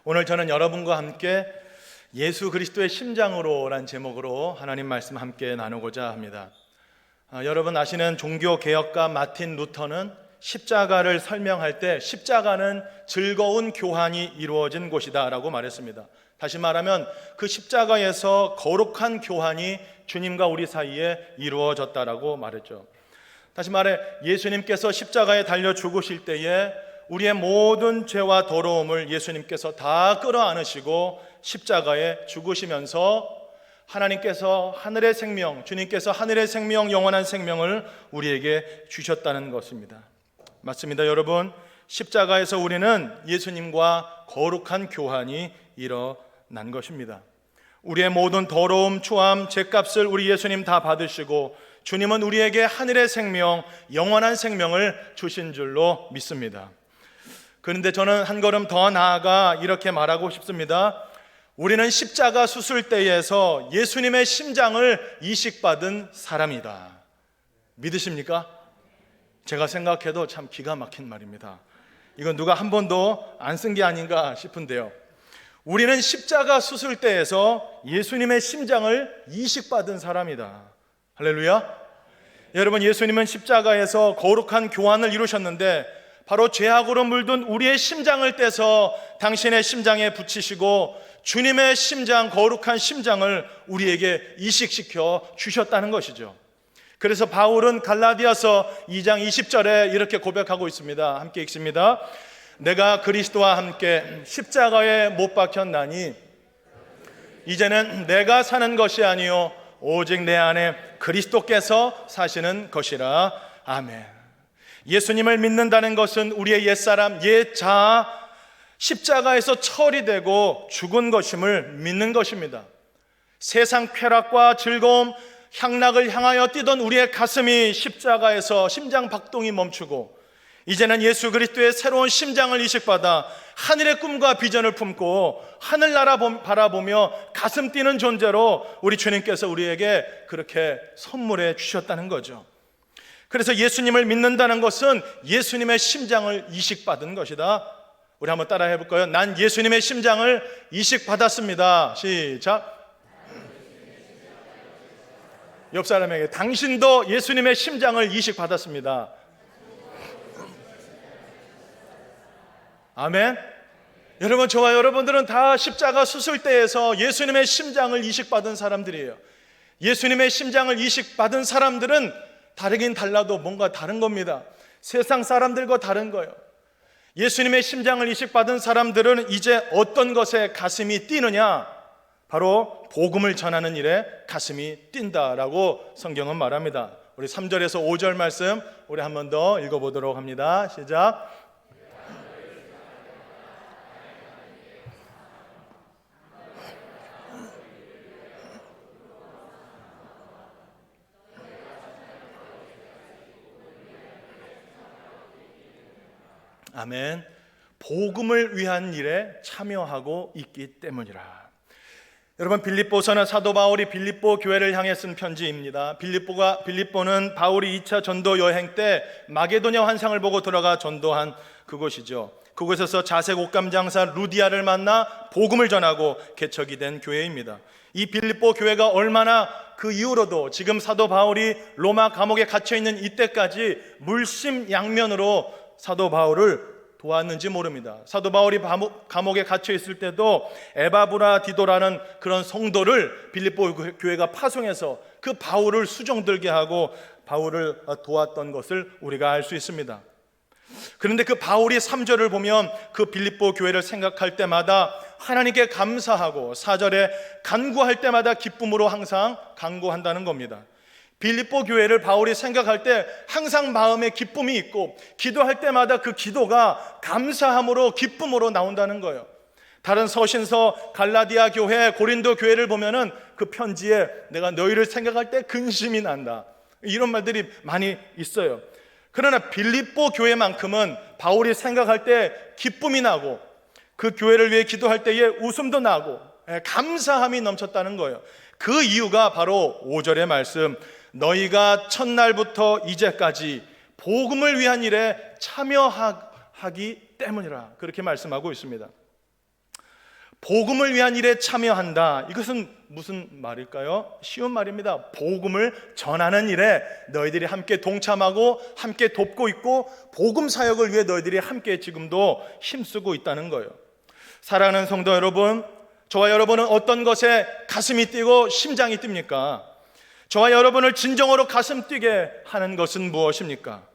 오늘 저는 여러분과 함께 예수 그리스도의 심장으로란 제목으로 하나님 말씀 함께 나누고자 합니다. 여러분 아시는 종교개혁가 마틴 루터는 십자가를 설명할 때 십자가는 즐거운 교환이 이루어진 곳이다 라고 말했습니다. 다시 말하면 그 십자가에서 거룩한 교환이 주님과 우리 사이에 이루어졌다라고 말했죠. 다시 말해 예수님께서 십자가에 달려 죽으실 때에 우리의 모든 죄와 더러움을 예수님께서 다 끌어안으시고 십자가에 죽으시면서 하나님께서 하늘의 생명, 주님께서 하늘의 생명, 영원한 생명을 우리에게 주셨다는 것입니다. 맞습니다, 여러분. 십자가에서 우리는 예수님과 거룩한 교환이 일어난 것입니다. 우리의 모든 더러움, 추함, 죄값을 우리 예수님 다 받으시고 주님은 우리에게 하늘의 생명, 영원한 생명을 주신 줄로 믿습니다. 그런데 저는 한 걸음 더 나아가 이렇게 말하고 싶습니다. 우리는 십자가 수술대에서 예수님의 심장을 이식받은 사람이다. 믿으십니까? 제가 생각해도 참 기가 막힌 말입니다. 이건 누가 한 번도 안 쓴 게 아닌가 싶은데요. 우리는 십자가 수술대에서 예수님의 심장을 이식받은 사람이다. 할렐루야. 여러분, 예수님은 십자가에서 거룩한 교환을 이루셨는데 바로 죄악으로 물든 우리의 심장을 떼서 당신의 심장에 붙이시고 주님의 심장, 거룩한 심장을 우리에게 이식시켜 주셨다는 것이죠. 그래서 바울은 갈라디아서 2장 20절에 이렇게 고백하고 있습니다. 함께 읽습니다. 내가 그리스도와 함께 십자가에 못 박혔나니 이제는 내가 사는 것이 아니요 오직 내 안에 그리스도께서 사시는 것이라. 아멘. 예수님을 믿는다는 것은 우리의 옛사람, 옛자아 십자가에서 처리되고 죽은 것임을 믿는 것입니다. 세상 쾌락과 즐거움, 향락을 향하여 뛰던 우리의 가슴이 십자가에서 심장 박동이 멈추고 이제는 예수 그리스도의 새로운 심장을 이식받아 하늘의 꿈과 비전을 품고 하늘나라 바라보며 가슴 뛰는 존재로 우리 주님께서 우리에게 그렇게 선물해 주셨다는 거죠. 그래서 예수님을 믿는다는 것은 예수님의 심장을 이식받은 것이다. 우리 한번 따라 해볼까요? 난 예수님의 심장을 이식받았습니다. 시작. 옆 사람에게 당신도 예수님의 심장을 이식받았습니다. 아멘. 여러분, 저와 여러분들은 다 십자가 수술대에서 예수님의 심장을 이식받은 사람들이에요. 예수님의 심장을 이식받은 사람들은 다르긴 달라도 뭔가 다른 겁니다. 세상 사람들과 다른 거예요. 예수님의 심장을 이식받은 사람들은 이제 어떤 것에 가슴이 뛰느냐? 바로 복음을 전하는 일에 가슴이 뛴다라고 성경은 말합니다. 우리 3절에서 5절 말씀 우리 한 번 더 읽어보도록 합니다. 시작. 아멘. 복음을 위한 일에 참여하고 있기 때문이라. 여러분, 빌립보서는 사도 바울이 빌립보 교회를 향해 쓴 편지입니다. 빌립보는 바울이 2차 전도 여행 때 마게도냐 환상을 보고 들어가 전도한 그곳이죠. 그곳에서 자색 옷감 장사 루디아를 만나 복음을 전하고 개척이 된 교회입니다. 이 빌립보 교회가 얼마나 그 이후로도 지금 사도 바울이 로마 감옥에 갇혀 있는 이때까지 물심양면으로 사도 바울을 도왔는지 모릅니다. 사도 바울이 감옥에 갇혀 있을 때도 에바브라디도라는 그런 성도를 빌립보 교회가 파송해서 그 바울을 수종들게 하고 바울을 도왔던 것을 우리가 알 수 있습니다. 그런데 그 바울이 3절을 보면 그 빌립보 교회를 생각할 때마다 하나님께 감사하고 4절에 간구할 때마다 기쁨으로 항상 간구한다는 겁니다. 빌립보 교회를 바울이 생각할 때 항상 마음에 기쁨이 있고 기도할 때마다 그 기도가 감사함으로 기쁨으로 나온다는 거예요. 다른 서신서 갈라디아 교회, 고린도 교회를 보면은 그 편지에 내가 너희를 생각할 때 근심이 난다, 이런 말들이 많이 있어요. 그러나 빌립보 교회만큼은 바울이 생각할 때 기쁨이 나고 그 교회를 위해 기도할 때에 웃음도 나고 감사함이 넘쳤다는 거예요. 그 이유가 바로 5절의 말씀, 너희가 첫날부터 이제까지 복음을 위한 일에 참여하기 때문이라, 그렇게 말씀하고 있습니다. 복음을 위한 일에 참여한다. 이것은 무슨 말일까요? 쉬운 말입니다. 복음을 전하는 일에 너희들이 함께 동참하고 함께 돕고 있고 복음 사역을 위해 너희들이 함께 지금도 힘쓰고 있다는 거예요. 사랑하는 성도 여러분, 저와 여러분은 어떤 것에 가슴이 뛰고 심장이 뜁니까? 저와 여러분을 진정으로 가슴 뛰게 하는 것은 무엇입니까?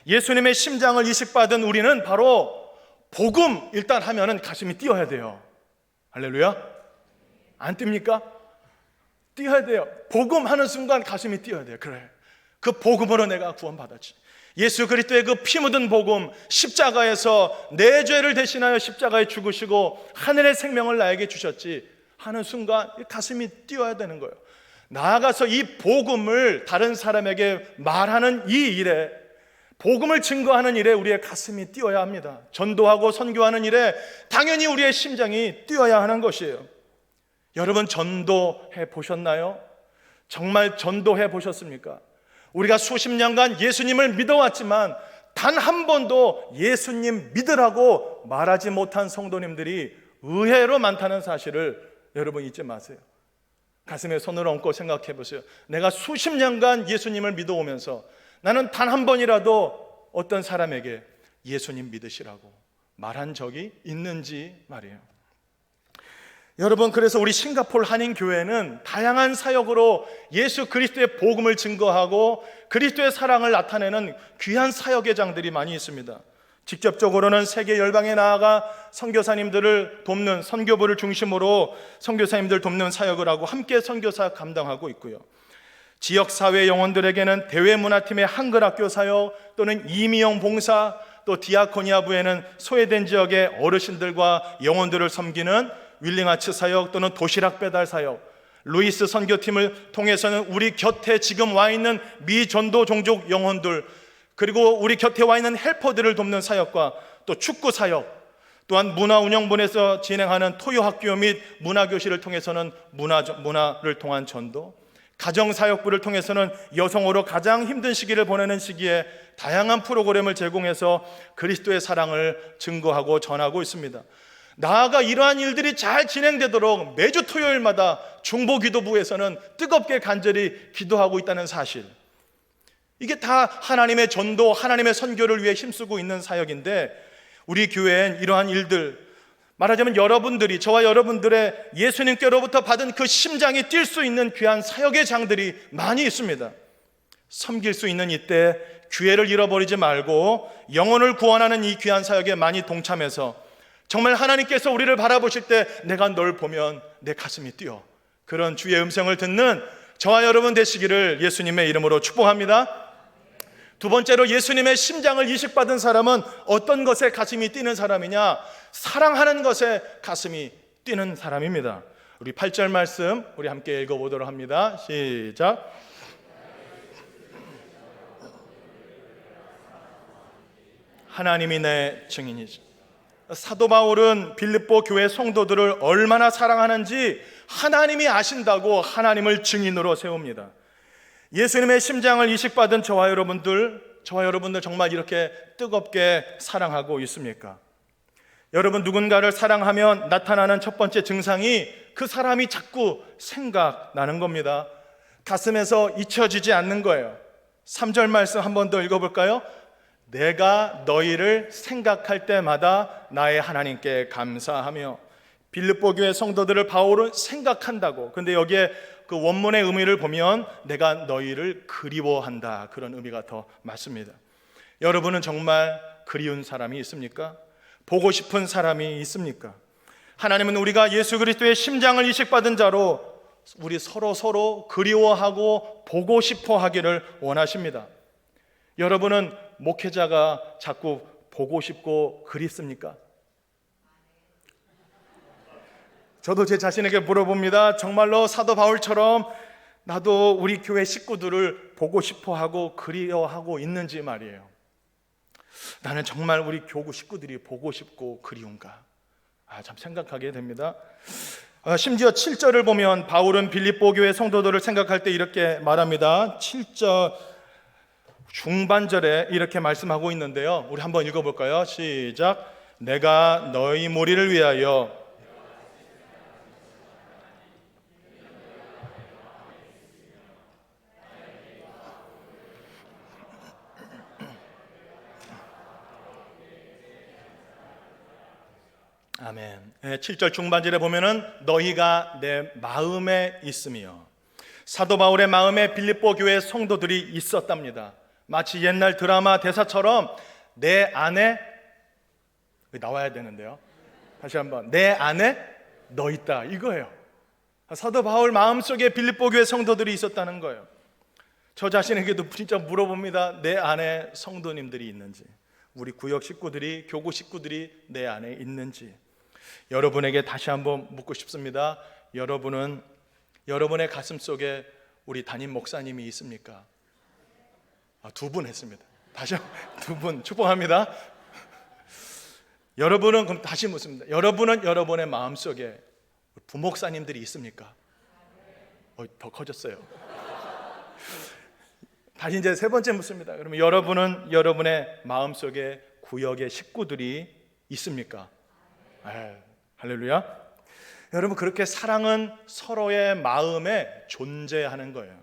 예수님의 심장을 이식받은 우리는 바로 복음 일단 하면은 가슴이 뛰어야 돼요. 할렐루야. 안 뜁니까? 뛰어야 돼요. 복음 하는 순간 가슴이 뛰어야 돼요. 그래, 그 복음으로 내가 구원받았지. 예수 그리스도의 그 피 묻은 복음, 십자가에서 내 죄를 대신하여 십자가에 죽으시고 하늘의 생명을 나에게 주셨지 하는 순간 가슴이 뛰어야 되는 거예요. 나아가서 이 복음을 다른 사람에게 말하는 이 일에, 복음을 증거하는 일에 우리의 가슴이 뛰어야 합니다. 전도하고 선교하는 일에 당연히 우리의 심장이 뛰어야 하는 것이에요. 여러분, 전도해 보셨나요? 정말 전도해 보셨습니까? 우리가 수십 년간 예수님을 믿어왔지만 단 한 번도 예수님 믿으라고 말하지 못한 성도님들이 의외로 많다는 사실을 여러분 잊지 마세요. 가슴에 손을 얹고 생각해 보세요. 내가 수십 년간 예수님을 믿어오면서 나는 단 한 번이라도 어떤 사람에게 예수님 믿으시라고 말한 적이 있는지 말이에요. 여러분, 그래서 우리 싱가포르 한인교회는 다양한 사역으로 예수 그리스도의 복음을 증거하고 그리스도의 사랑을 나타내는 귀한 사역의장들이 많이 있습니다. 직접적으로는 세계 열방에 나아가 선교사님들을 돕는, 선교부를 중심으로 선교사님들 돕는 사역을 하고 함께 선교사역 감당하고 있고요. 지역사회 영혼들에게는 대외문화팀의 한글학교 사역, 또는 이미영 봉사, 또 디아코니아부에는 소외된 지역의 어르신들과 영혼들을 섬기는 윌링아츠 사역, 또는 도시락 배달 사역, 루이스 선교팀을 통해서는 우리 곁에 지금 와 있는 미전도 종족 영혼들, 그리고 우리 곁에 와 있는 헬퍼들을 돕는 사역과 또 축구 사역, 또한 문화운영본에서 진행하는 토요학교 및 문화교실을 통해서는 문화를 통한 전도, 가정사역부를 통해서는 여성으로 가장 힘든 시기를 보내는 시기에 다양한 프로그램을 제공해서 그리스도의 사랑을 증거하고 전하고 있습니다. 나아가 이러한 일들이 잘 진행되도록 매주 토요일마다 중보기도부에서는 뜨겁게 간절히 기도하고 있다는 사실, 이게 다 하나님의 전도, 하나님의 선교를 위해 힘쓰고 있는 사역인데, 우리 교회엔 이러한 일들, 말하자면 여러분들이, 저와 여러분들의 예수님께로부터 받은 그 심장이 뛸 수 있는 귀한 사역의 장들이 많이 있습니다. 섬길 수 있는 이때 기회를 잃어버리지 말고 영혼을 구원하는 이 귀한 사역에 많이 동참해서 정말 하나님께서 우리를 바라보실 때 내가 널 보면 내 가슴이 뛰어, 그런 주의 음성을 듣는 저와 여러분 되시기를 예수님의 이름으로 축복합니다. 두 번째로, 예수님의 심장을 이식받은 사람은 어떤 것에 가슴이 뛰는 사람이냐? 사랑하는 것에 가슴이 뛰는 사람입니다. 우리 8절 말씀 우리 함께 읽어보도록 합니다. 시작. 하나님이 내 증인이시. 사도 바울은 빌립보 교회 성도들을 얼마나 사랑하는지 하나님이 아신다고 하나님을 증인으로 세웁니다. 예수님의 심장을 이식받은 저와 여러분들 정말 이렇게 뜨겁게 사랑하고 있습니까? 여러분, 누군가를 사랑하면 나타나는 첫 번째 증상이 그 사람이 자꾸 생각나는 겁니다. 가슴에서 잊혀지지 않는 거예요. 3절 말씀 한 번 더 읽어볼까요? 내가 너희를 생각할 때마다 나의 하나님께 감사하며. 빌립보 교회 성도들을 바울은 생각한다고. 근데 여기에 그 원문의 의미를 보면 내가 너희를 그리워한다, 그런 의미가 더 맞습니다. 여러분은 정말 그리운 사람이 있습니까? 보고 싶은 사람이 있습니까? 하나님은 우리가 예수 그리스도의 심장을 이식받은 자로 우리 서로 그리워하고 보고 싶어 하기를 원하십니다. 여러분은 목회자가 자꾸 보고 싶고 그립습니까? 저도 제 자신에게 물어봅니다. 정말로 사도 바울처럼 나도 우리 교회 식구들을 보고 싶어하고 그리워하고 있는지 말이에요. 나는 정말 우리 교구 식구들이 보고 싶고 그리운가? 참 생각하게 됩니다. 심지어 7절을 보면 바울은 빌립보 교회 성도들을 생각할 때 이렇게 말합니다. 7절 중반절에 이렇게 말씀하고 있는데요, 우리 한번 읽어볼까요? 시작. 내가 너희 무리를 위하여 아멘. 7절 중반절에 보면은 너희가 내 마음에 있으며, 사도 바울의 마음에 빌립보 교회 성도들이 있었답니다. 마치 옛날 드라마 대사처럼 내 안에 나와야 되는데요. 다시 한번, 내 안에 너 있다, 이거예요. 사도 바울 마음속에 빌립보 교회 성도들이 있었다는 거예요. 저 자신에게도 진짜 물어봅니다. 내 안에 성도님들이 있는지, 우리 구역 식구들이, 교구 식구들이 내 안에 있는지. 여러분에게 다시 한번 묻고 싶습니다. 여러분은 여러분의 가슴 속에 우리 담임 목사님이 있습니까? 두 분 했습니다. 다시 두 분 축복합니다. 여러분은, 그럼 다시 묻습니다. 여러분은 여러분의 마음 속에 부목사님들이 있습니까? 더 커졌어요. 다시 이제 세 번째 묻습니다. 그러면 여러분은 여러분의 마음 속에 구역의 식구들이 있습니까? 할렐루야. 여러분, 그렇게 사랑은 서로의 마음에 존재하는 거예요.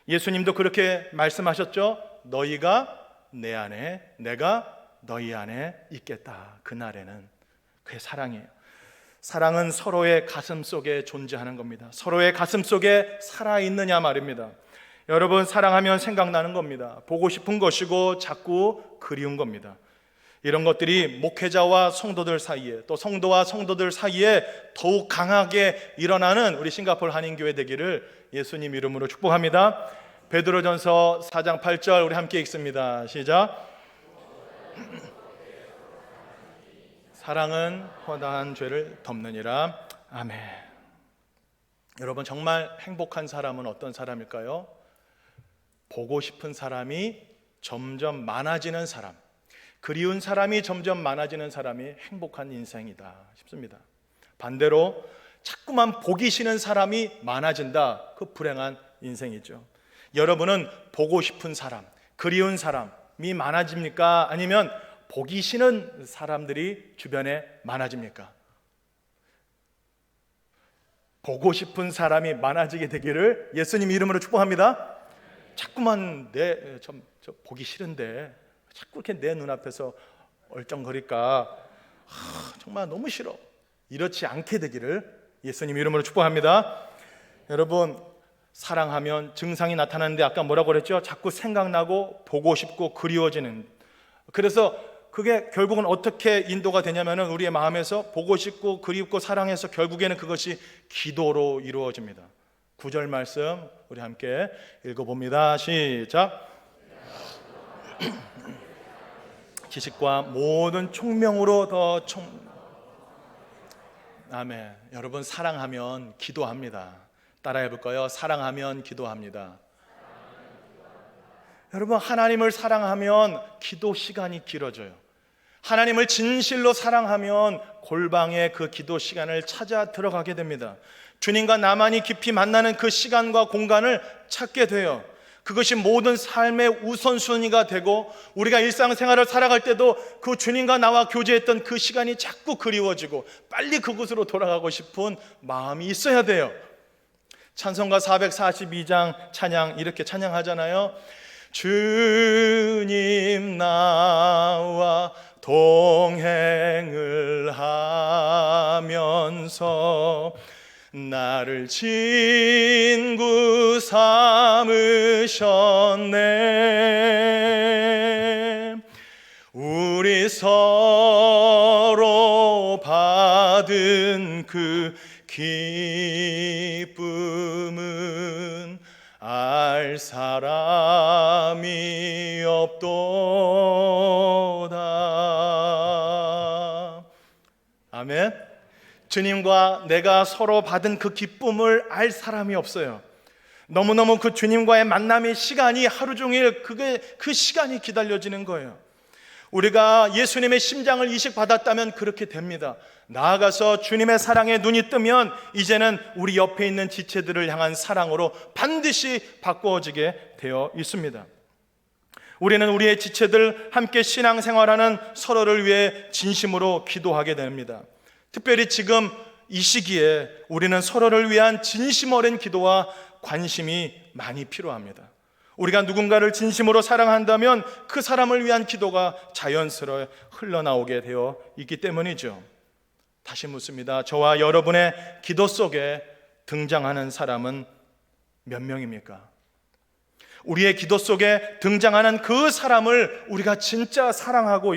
예수님도 그렇게 말씀하셨죠. 너희가 내 안에, 내가 너희 안에 있겠다. 그날에는. 그게 사랑이에요. 사랑은 서로의 가슴 속에 존재하는 겁니다. 서로의 가슴 속에 살아있느냐 말입니다. 여러분, 사랑하면 생각나는 겁니다. 보고 싶은 것이고 자꾸 그리운 겁니다. 이런 것들이 목회자와 성도들 사이에, 또 성도와 성도들 사이에 더욱 강하게 일어나는 우리 싱가포르 한인교회 되기를 예수님 이름으로 축복합니다. 베드로전서 4장 8절 우리 함께 읽습니다. 시작. 사랑은 허다한 죄를 덮느니라. 아멘. 여러분, 정말 행복한 사람은 어떤 사람일까요? 보고 싶은 사람이 점점 많아지는 사람, 그리운 사람이 점점 많아지는 사람이 행복한 인생이다 싶습니다. 반대로 자꾸만 보기 싫은 사람이 많아진다, 그 불행한 인생이죠. 여러분은 보고 싶은 사람, 그리운 사람이 많아집니까? 아니면 보기 싫은 사람들이 주변에 많아집니까? 보고 싶은 사람이 많아지게 되기를 예수님 이름으로 축복합니다. 자꾸만 저 보기 싫은데 자꾸 이렇게 내 눈앞에서 얼쩡거릴까, 정말 너무 싫어, 이렇지 않게 되기를 예수님 이름으로 축복합니다. 여러분, 사랑하면 증상이 나타나는데 아까 뭐라고 그랬죠? 자꾸 생각나고 보고 싶고 그리워지는. 그래서 그게 결국은 어떻게 인도가 되냐면은 우리의 마음에서 보고 싶고 그립고 사랑해서 결국에는 그것이 기도로 이루어집니다. 9절 말씀 우리 함께 읽어봅니다. 시작. 지식과 모든 총명으로 더 아멘. 여러분, 사랑하면 기도합니다. 따라해 볼까요? 사랑하면 기도합니다. 여러분, 하나님을 사랑하면 기도 시간이 길어져요. 하나님을 진실로 사랑하면 골방에 그 기도 시간을 찾아 들어가게 됩니다. 주님과 나만이 깊이 만나는 그 시간과 공간을 찾게 돼요. 그것이 모든 삶의 우선순위가 되고, 우리가 일상생활을 살아갈 때도 그 주님과 나와 교제했던 그 시간이 자꾸 그리워지고 빨리 그곳으로 돌아가고 싶은 마음이 있어야 돼요. 찬송가 442장 찬양 이렇게 찬양하잖아요. 주님 나와 동행을 하면서 나를 친구 삼으셨네. 우리 서로 받은 그 기쁨은 알 사람이 없도다. 아멘. 주님과 내가 서로 받은 그 기쁨을 알 사람이 없어요. 너무너무 그 주님과의 만남의 시간이 하루 종일 그 시간이 기다려지는 거예요. 우리가 예수님의 심장을 이식받았다면 그렇게 됩니다. 나아가서 주님의 사랑에 눈이 뜨면 이제는 우리 옆에 있는 지체들을 향한 사랑으로 반드시 바꾸어지게 되어 있습니다. 우리는 우리의 지체들 함께 신앙생활하는 서로를 위해 진심으로 기도하게 됩니다. 특별히 지금 이 시기에 우리는 서로를 위한 진심 어린 기도와 관심이 많이 필요합니다. 우리가 누군가를 진심으로 사랑한다면 그 사람을 위한 기도가 자연스레 흘러나오게 되어 있기 때문이죠. 다시 묻습니다. 저와 여러분의 기도 속에 등장하는 사람은 몇 명입니까? 우리의 기도 속에 등장하는 그 사람을 우리가 진짜 사랑하고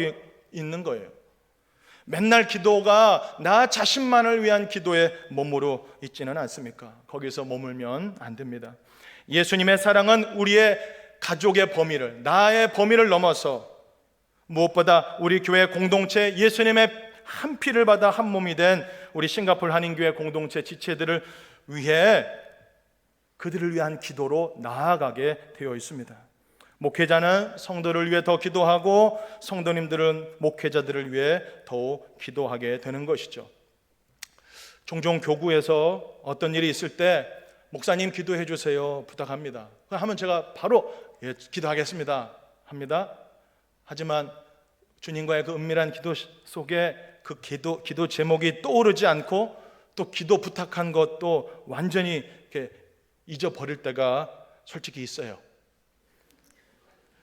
있는 거예요. 맨날 기도가 나 자신만을 위한 기도에 머무르 있지는 않습니까? 거기서 머물면 안 됩니다. 예수님의 사랑은 우리의 가족의 범위를, 나의 범위를 넘어서 무엇보다 우리 교회 공동체, 예수님의 한 피를 받아 한 몸이 된 우리 싱가포르 한인교회 공동체 지체들을 위해, 그들을 위한 기도로 나아가게 되어 있습니다. 목회자는 성도를 위해 더 기도하고, 성도님들은 목회자들을 위해 더욱 기도하게 되는 것이죠. 종종 교구에서 어떤 일이 있을 때 목사님 기도해 주세요 부탁합니다. 하면 제가 바로 예, 기도하겠습니다 합니다. 하지만 주님과의 그 은밀한 기도 속에 그 기도 제목이 떠오르지 않고, 또 기도 부탁한 것도 완전히 이렇게 잊어버릴 때가 솔직히 있어요.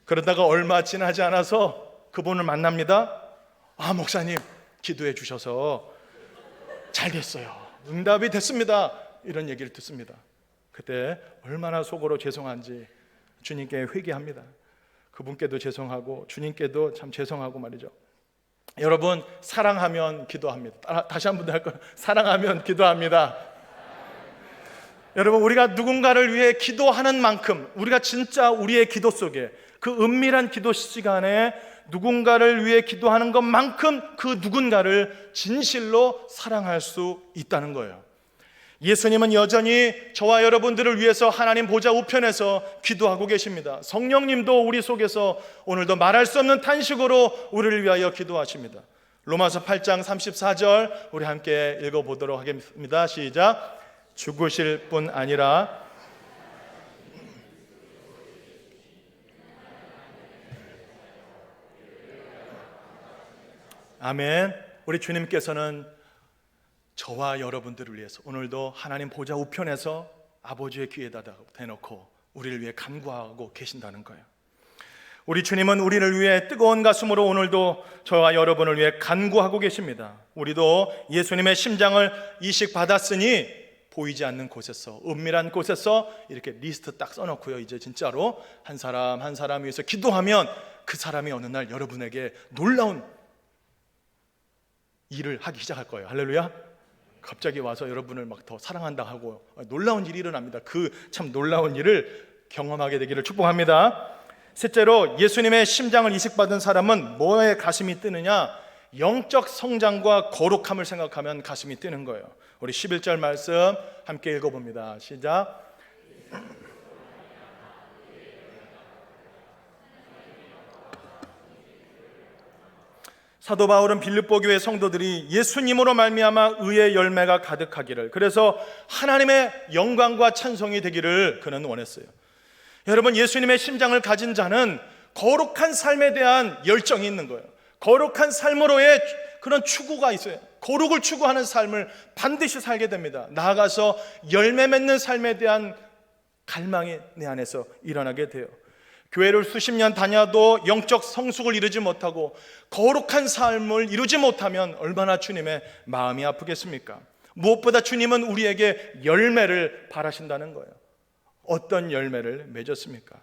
그러다가 얼마 지나지 않아서 그분을 만납니다. 아, 목사님 기도해 주셔서 잘 됐어요, 응답이 됐습니다, 이런 얘기를 듣습니다. 그때 얼마나 속으로 죄송한지 주님께 회개합니다. 그분께도 죄송하고 주님께도 참 죄송하고 말이죠. 여러분, 사랑하면 기도합니다. 다시 한 번 더 할 거예요. 사랑하면 기도합니다. 여러분, 우리가 누군가를 위해 기도하는 만큼, 우리가 진짜 우리의 기도 속에, 그 은밀한 기도 시간에 누군가를 위해 기도하는 것만큼 그 누군가를 진실로 사랑할 수 있다는 거예요. 예수님은 여전히 저와 여러분들을 위해서 하나님 보좌 우편에서 기도하고 계십니다. 성령님도 우리 속에서 오늘도 말할 수 없는 탄식으로 우리를 위하여 기도하십니다. 로마서 8장 34절 우리 함께 읽어보도록 하겠습니다. 시작. 죽으실 뿐 아니라 아멘. 우리 주님께서는 저와 여러분들을 위해서 오늘도 하나님 보좌 우편에서 아버지의 귀에다 대놓고 우리를 위해 간구하고 계신다는 거예요. 우리 주님은 우리를 위해 뜨거운 가슴으로 오늘도 저와 여러분을 위해 간구하고 계십니다. 우리도 예수님의 심장을 이식받았으니 보이지 않는 곳에서, 은밀한 곳에서 이렇게 리스트 딱 써놓고요, 이제 진짜로 한 사람 한 사람 위해서 기도하면 그 사람이 어느 날 여러분에게 놀라운 일을 하기 시작할 거예요. 할렐루야. 갑자기 와서 여러분을 막 더 사랑한다 하고 놀라운 일이 일어납니다. 그 참 놀라운 일을 경험하게 되기를 축복합니다. 셋째로, 예수님의 심장을 이식받은 사람은 뭐에 가슴이 뜨느냐? 영적 성장과 거룩함을 생각하면 가슴이 뜨는 거예요. 우리 11절 말씀 함께 읽어봅니다. 시작. 사도 바울은 빌립보 교회 성도들이 예수님으로 말미암아 의의 열매가 가득하기를, 그래서 하나님의 영광과 찬송이 되기를 그는 원했어요. 여러분, 예수님의 심장을 가진 자는 거룩한 삶에 대한 열정이 있는 거예요. 거룩한 삶으로의 그런 추구가 있어요. 거룩을 추구하는 삶을 반드시 살게 됩니다. 나아가서 열매 맺는 삶에 대한 갈망이 내 안에서 일어나게 돼요. 교회를 수십 년 다녀도 영적 성숙을 이루지 못하고 거룩한 삶을 이루지 못하면 얼마나 주님의 마음이 아프겠습니까? 무엇보다 주님은 우리에게 열매를 바라신다는 거예요. 어떤 열매를 맺었습니까?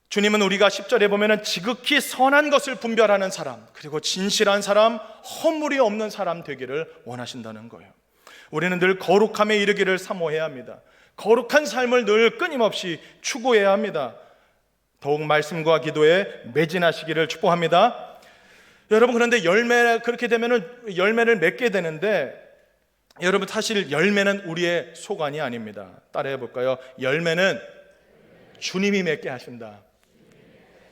주님은 우리가 10절에 보면은 지극히 선한 것을 분별하는 사람, 그리고 진실한 사람, 허물이 없는 사람 되기를 원하신다는 거예요. 우리는 늘 거룩함에 이르기를 사모해야 합니다. 거룩한 삶을 늘 끊임없이 추구해야 합니다. 더욱 말씀과 기도에 매진하시기를 축복합니다. 여러분, 그런데 그렇게 되면은 열매를 맺게 되는데, 여러분, 사실 열매는 우리의 소관이 아닙니다. 따라해 볼까요? 열매는 주님이 맺게 하신다.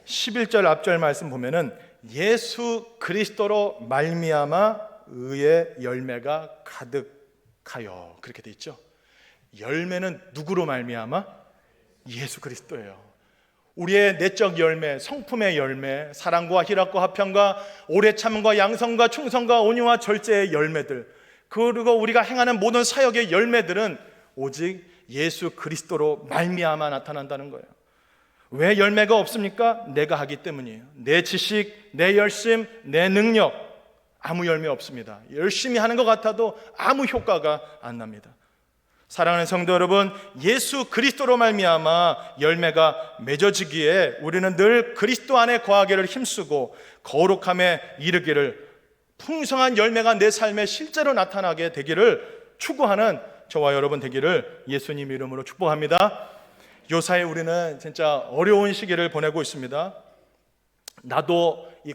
11절 앞절 말씀 보면은 예수 그리스도로 말미암아 의의 열매가 가득하여, 그렇게 돼 있죠. 열매는 누구로 말미암아? 예수 그리스도예요. 우리의 내적 열매, 성품의 열매, 사랑과 희락과 화평과 오래 참음과 양성과 충성과 온유와 절제의 열매들, 그리고 우리가 행하는 모든 사역의 열매들은 오직 예수 그리스도로 말미암아 나타난다는 거예요. 왜 열매가 없습니까? 내가 하기 때문이에요. 내 지식, 내 열심, 내 능력, 아무 열매 없습니다. 열심히 하는 것 같아도 아무 효과가 안 납니다. 사랑하는 성도 여러분, 예수 그리스도로 말미암아 열매가 맺어지기에 우리는 늘 그리스도 안에 거하기를 힘쓰고 거룩함에 이르기를, 풍성한 열매가 내 삶에 실제로 나타나게 되기를 추구하는 저와 여러분 되기를 예수님 이름으로 축복합니다. 요사이 우리는 진짜 어려운 시기를 보내고 있습니다. 나도 이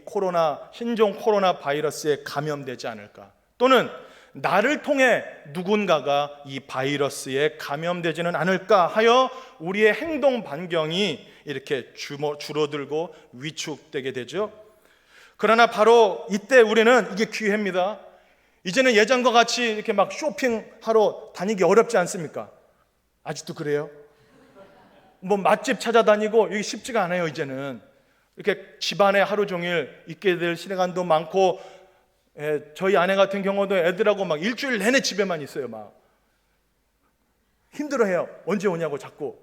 신종 코로나 바이러스에 감염되지 않을까, 또는 나를 통해 누군가가 이 바이러스에 감염되지는 않을까 하여 우리의 행동 반경이 이렇게 줄어들고 위축되게 되죠. 그러나 바로 이때 우리는, 이게 기회입니다. 이제는 예전과 같이 이렇게 막 쇼핑하러 다니기 어렵지 않습니까? 아직도 그래요? 뭐 맛집 찾아다니고 이게 쉽지가 않아요. 이제는 이렇게 집안에 하루 종일 있게 될 시간도 많고, 저희 아내 같은 경우도 애들하고 막 일주일 내내 집에만 있어요. 막 힘들어해요. 언제 오냐고 자꾸.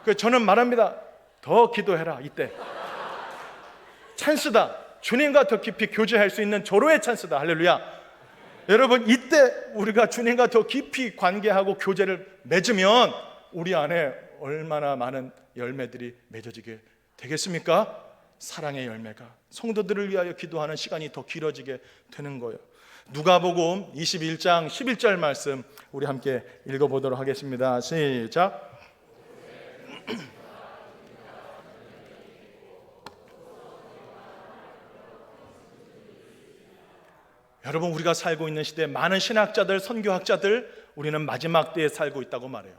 그래서 저는 말합니다. 더 기도해라. 이때 찬스다. 주님과 더 깊이 교제할 수 있는 절호의 찬스다. 할렐루야. 여러분, 이때 우리가 주님과 더 깊이 관계하고 교제를 맺으면 우리 안에 얼마나 많은 열매들이 맺어지게 되겠습니까? 사랑의 열매가, 성도들을 위하여 기도하는 시간이 더 길어지게 되는 거예요. 누가복음 21장 11절 말씀 우리 함께 읽어보도록 하겠습니다. 시작. 여러분, 우리가 살고 있는 시대에 많은 신학자들, 선교학자들, 우리는 마지막 때에 살고 있다고 말해요.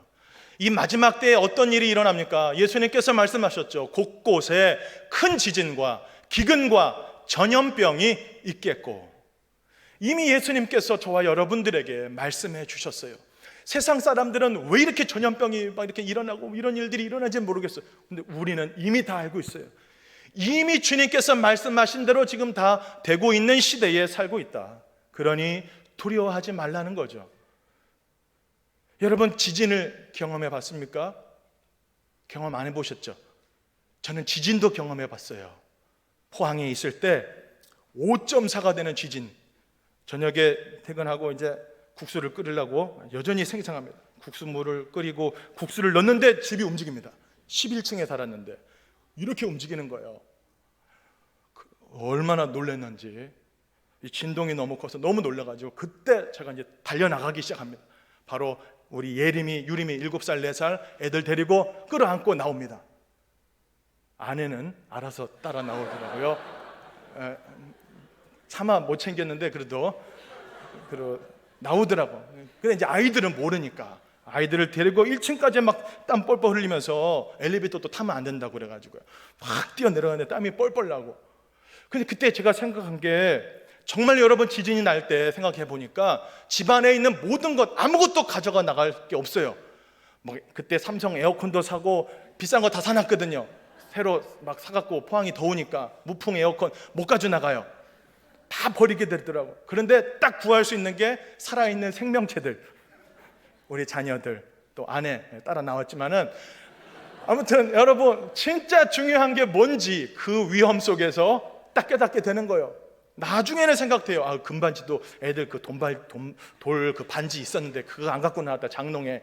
이 마지막 때에 어떤 일이 일어납니까? 예수님께서 말씀하셨죠. 곳곳에 큰 지진과 기근과 전염병이 있겠고, 이미 예수님께서 저와 여러분들에게 말씀해 주셨어요. 세상 사람들은 왜 이렇게 전염병이 막 이렇게 일어나고 이런 일들이 일어나는지 모르겠어요. 근데 우리는 이미 다 알고 있어요. 이미 주님께서 말씀하신 대로 지금 다 되고 있는 시대에 살고 있다. 그러니 두려워하지 말라는 거죠. 여러분, 지진을 경험해 봤습니까? 경험 안 해보셨죠? 저는 지진도 경험해 봤어요. 포항에 있을 때 5.4가 되는 지진, 저녁에 퇴근하고 이제 국수를 끓이려고 여전히 생생합니다. 국수물을 끓이고 국수를 넣는데 집이 움직입니다. 11층에 살았는데 이렇게 움직이는 거예요. 얼마나 놀랐는지. 이 진동이 너무 커서 너무 놀라가지고 그때 제가 이제 달려나가기 시작합니다. 바로 우리 유림이 7살, 4살 애들 데리고 끌어안고 나옵니다. 아내는 알아서 따라 나오더라고요. 차마 못 챙겼는데 그래도 나오더라고. 근데 이제 아이들은 모르니까 아이들을 데리고 1층까지 막 땀 뻘뻘 흘리면서 엘리베이터도 타면 안 된다고 그래가지고요. 확 뛰어내려가는데 땀이 뻘뻘 나고. 근데 그때 제가 생각한 게, 정말 여러분, 지진이 날 때 생각해 보니까 집안에 있는 모든 것 아무것도 가져가 나갈 게 없어요. 뭐 그때 삼성 에어컨도 사고 비싼 거 다 사놨거든요. 새로 막 사갖고, 포항이 더우니까 무풍 에어컨 못 가져 나가요. 다 버리게 되더라고. 그런데 딱 구할 수 있는 게 살아있는 생명체들, 우리 자녀들, 또 아내 따라 나왔지만은, 아무튼 여러분, 진짜 중요한 게 뭔지 그 위험 속에서 딱 깨닫게 되는 거예요. 나중에는 생각돼요. 아, 금반지도 애들 그 돌 그 반지 있었는데 그거 안 갖고 나왔다, 장롱에.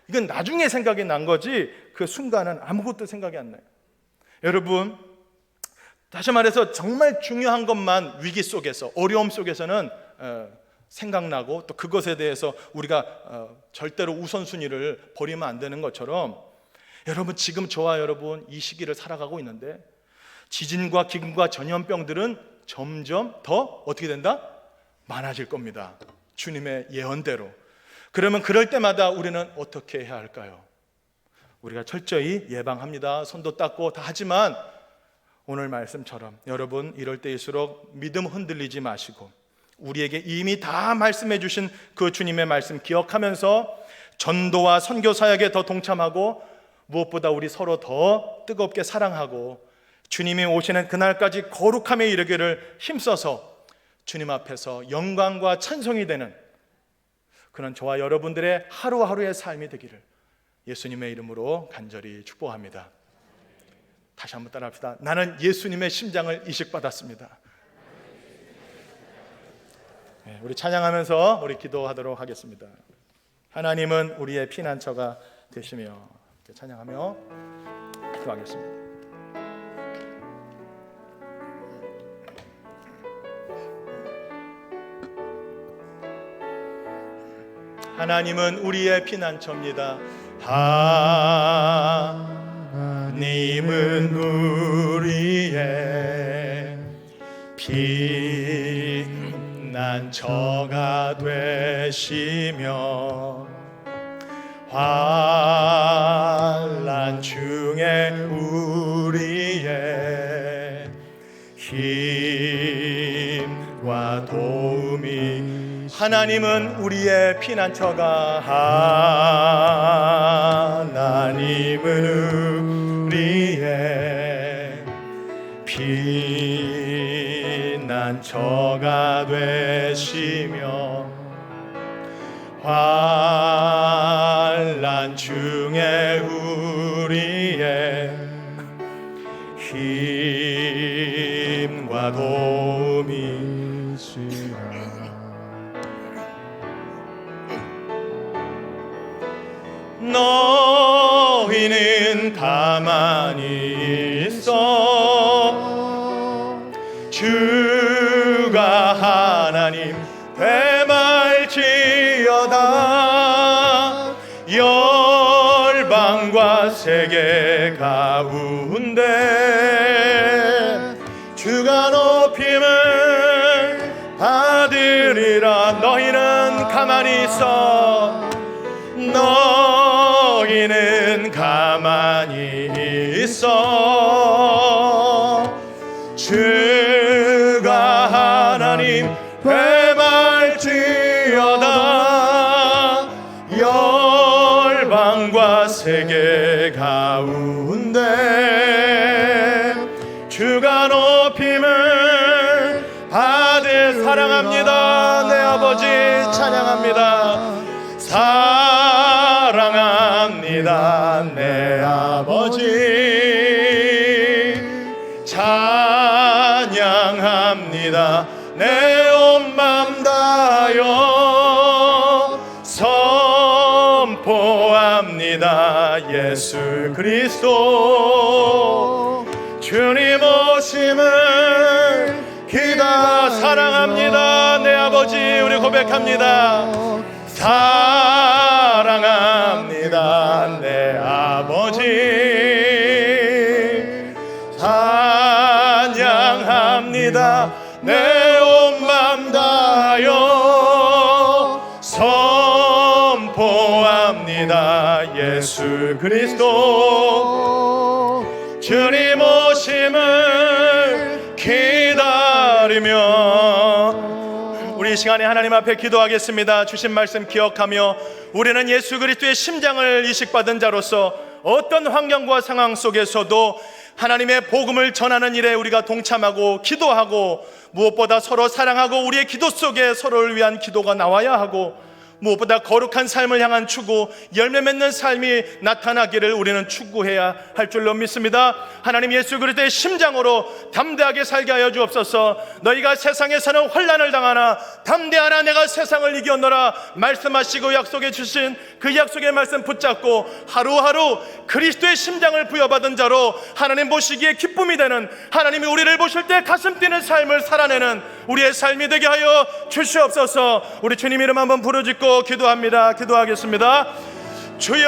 이건 나중에 생각이 난 거지, 그 순간은 아무것도 생각이 안 나요. 여러분, 다시 말해서 정말 중요한 것만 위기 속에서, 어려움 속에서는 생각나고, 또 그것에 대해서 우리가 절대로 우선순위를 버리면 안 되는 것처럼, 여러분, 지금 저와 여러분 이 시기를 살아가고 있는데 지진과 기근과 전염병들은 점점 더 어떻게 된다? 많아질 겁니다. 주님의 예언대로. 그러면 그럴 때마다 우리는 어떻게 해야 할까요? 우리가 철저히 예방합니다. 손도 닦고 다 하지만, 오늘 말씀처럼 여러분, 이럴 때일수록 믿음 흔들리지 마시고 우리에게 이미 다 말씀해 주신 그 주님의 말씀 기억하면서 전도와 선교 사역에 더 동참하고, 무엇보다 우리 서로 더 뜨겁게 사랑하고 주님이 오시는 그날까지 거룩함에 이르기를 힘써서 주님 앞에서 영광과 찬송이 되는 그런 저와 여러분들의 하루하루의 삶이 되기를 예수님의 이름으로 간절히 축복합니다. 다시 한번 따라합시다. 나는 예수님의 심장을 이식받았습니다. 우리 찬양하면서 우리 기도하도록 하겠습니다. 하나님은 우리의 피난처가 되시며, 찬양하며 기도하겠습니다. 하나님은 우리의 피난처입니다. 하나님은 우리의 피난처가 되시며 환난 중에 우리의 힘과 도움이, 하나님은 우리의 피난처가, 하나님은 우리의 피난처가 되시며 환난 중에 우리의 힘과 도움이시라. 너희는 가만히 있어 주가 하나님 되말지어다. 열방과 세계 가운데 주가 높임을 받으리라. 너희는 가만히 있어, 너희는 가만히 있어 주가 하나님 되말지어다. 열방과 세계 가운데 주가 높임을 받을. 사랑합니다 내 아버지, 찬양합니다. 사랑합니다 내 아버지, 찬양합니다 내 온 맘 다하여 선포합니다 예수 그리스도 주님 오심을 기다. 사랑합니다 내 아버지, 우리 고백합니다. 사랑합니다 내 아버지, 찬양합니다 내 온 맘 다하여 선포합니다 예수 그리스도 주님 오심을 기다리며. 우리 이 시간에 하나님 앞에 기도하겠습니다. 주신 말씀 기억하며 우리는 예수 그리스도의 심장을 이식받은 자로서 어떤 환경과 상황 속에서도 하나님의 복음을 전하는 일에 우리가 동참하고 기도하고, 무엇보다 서로 사랑하고 우리의 기도 속에 서로를 위한 기도가 나와야 하고, 무엇보다 거룩한 삶을 향한 추구, 열매 맺는 삶이 나타나기를 우리는 추구해야 할 줄로 믿습니다. 하나님 예수 그리스도의 심장으로 담대하게 살게 하여 주옵소서. 너희가 세상에서는 환난을 당하나 담대하라, 내가 세상을 이겼노라 말씀하시고 약속해 주신 그 약속의 말씀 붙잡고 하루하루 그리스도의 심장을 부여받은 자로 하나님 보시기에 기쁨이 되는, 하나님이 우리를 보실 때 가슴 뛰는 삶을 살아내는 우리의 삶이 되게 하여 주시옵소서. 우리 주님 이름 한번 부르짖고 기도합니다. 기도하겠습니다. 주여,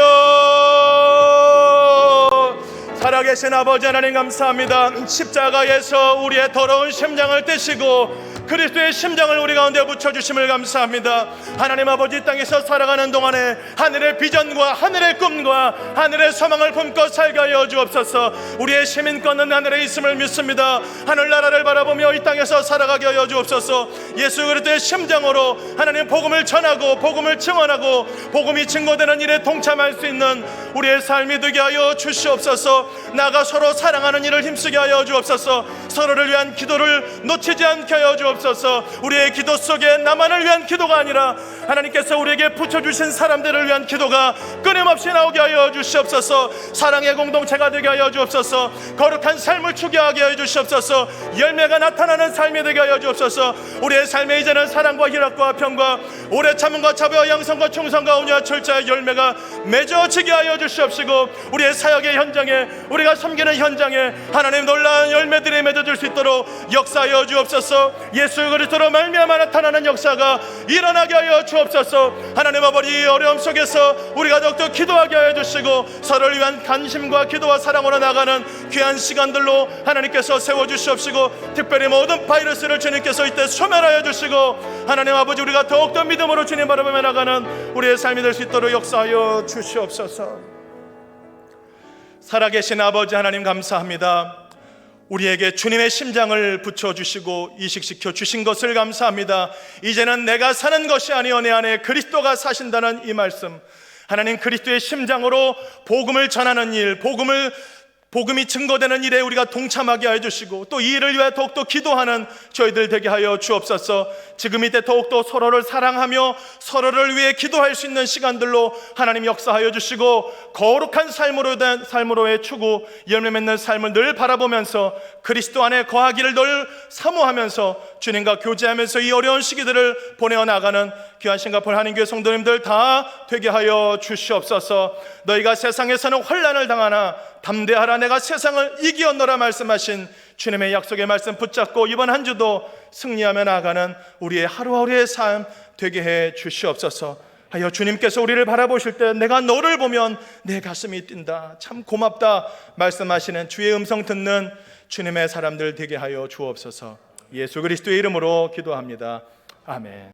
살아계신 아버지 하나님 감사합니다. 십자가에서 우리의 더러운 심장을 떼시고 그리스도의 심장을 우리 가운데 붙여주심을 감사합니다. 하나님 아버지, 땅에서 살아가는 동안에 하늘의 비전과 하늘의 꿈과 하늘의 소망을 품고 살게 하여 주옵소서. 우리의 시민권은 하늘에 있음을 믿습니다. 하늘나라를 바라보며 이 땅에서 살아가게 하여 주옵소서. 예수 그리스도의 심장으로 하나님 복음을 전하고 복음을 증언하고 복음이 증거되는 일에 동참할 수 있는 우리의 삶이 되게 하여 주시옵소서. 나가 서로 사랑하는 일을 힘쓰게 하여 주옵소서. 서로를 위한 기도를 놓치지 않게 하여 주옵소서. 주옵소서. 우리의 기도 속에 나만을 위한 기도가 아니라 하나님께서 우리에게 붙여주신 사람들을 위한 기도가 끊임없이 나오게 하여 주시옵소서. 사랑의 공동체가 되게 하여 주옵소서. 거룩한 삶을 추구하게 하여 주시옵소서. 열매가 나타나는 삶이 되게 하여 주옵소서. 우리의 삶에 이제는 사랑과 희락과 평과 오래 참음과 자비와 양성과 충성과 온유와 철저의 열매가 맺어지게 하여 주시옵시고, 우리의 사역의 현장에, 우리가 섬기는 현장에 하나님 놀라운 열매들이 맺어질 수 있도록 역사하여 주옵소서. 예수 그리스도로 말미암아 나타나는 역사가 일어나게 하여 주옵소서. 하나님 아버지, 어려움 속에서 우리가 더욱더 기도하게 하여 주시고, 서로를 위한 관심과 기도와 사랑으로 나가는 귀한 시간들로 하나님께서 세워주시옵시고, 특별히 모든 바이러스를 주님께서 이때 소멸하여 주시고, 하나님 아버지, 우리가 더욱더 믿음으로 주님 바라보며 나가는 우리의 삶이 될 수 있도록 역사하여 주시옵소서. 살아계신 아버지 하나님, 감사합니다. 우리에게 주님의 심장을 붙여주시고 이식시켜 주신 것을 감사합니다. 이제는 내가 사는 것이 아니요 내 안에 그리스도가 사신다는 이 말씀, 하나님 그리스도의 심장으로 복음을 전하는 일, 복음이 증거되는 일에 우리가 동참하게 하여 주시고, 또 이 일을 위해 더욱더 기도하는 저희들 되게 하여 주옵소서. 지금 이때 더욱더 서로를 사랑하며 서로를 위해 기도할 수 있는 시간들로 하나님 역사하여 주시고, 거룩한 삶으로의 추구, 열매 맺는 삶을 늘 바라보면서 그리스도 안에 거하기를 늘 사모하면서 주님과 교제하면서 이 어려운 시기들을 보내어 나가는 귀한 싱가포르 한인교회 성도님들 다 되게 하여 주시옵소서. 너희가 세상에서는 환난을 당하나 담대하라, 내가 세상을 이기었노라 말씀하신 주님의 약속의 말씀 붙잡고 이번 한 주도 승리하며 나아가는 우리의 하루하루의 삶 되게 해 주시옵소서. 하여 주님께서 우리를 바라보실 때 내가 너를 보면 내 가슴이 뛴다, 참 고맙다 말씀하시는 주의 음성 듣는 주님의 사람들 되게 하여 주옵소서. 예수 그리스도의 이름으로 기도합니다. 아멘.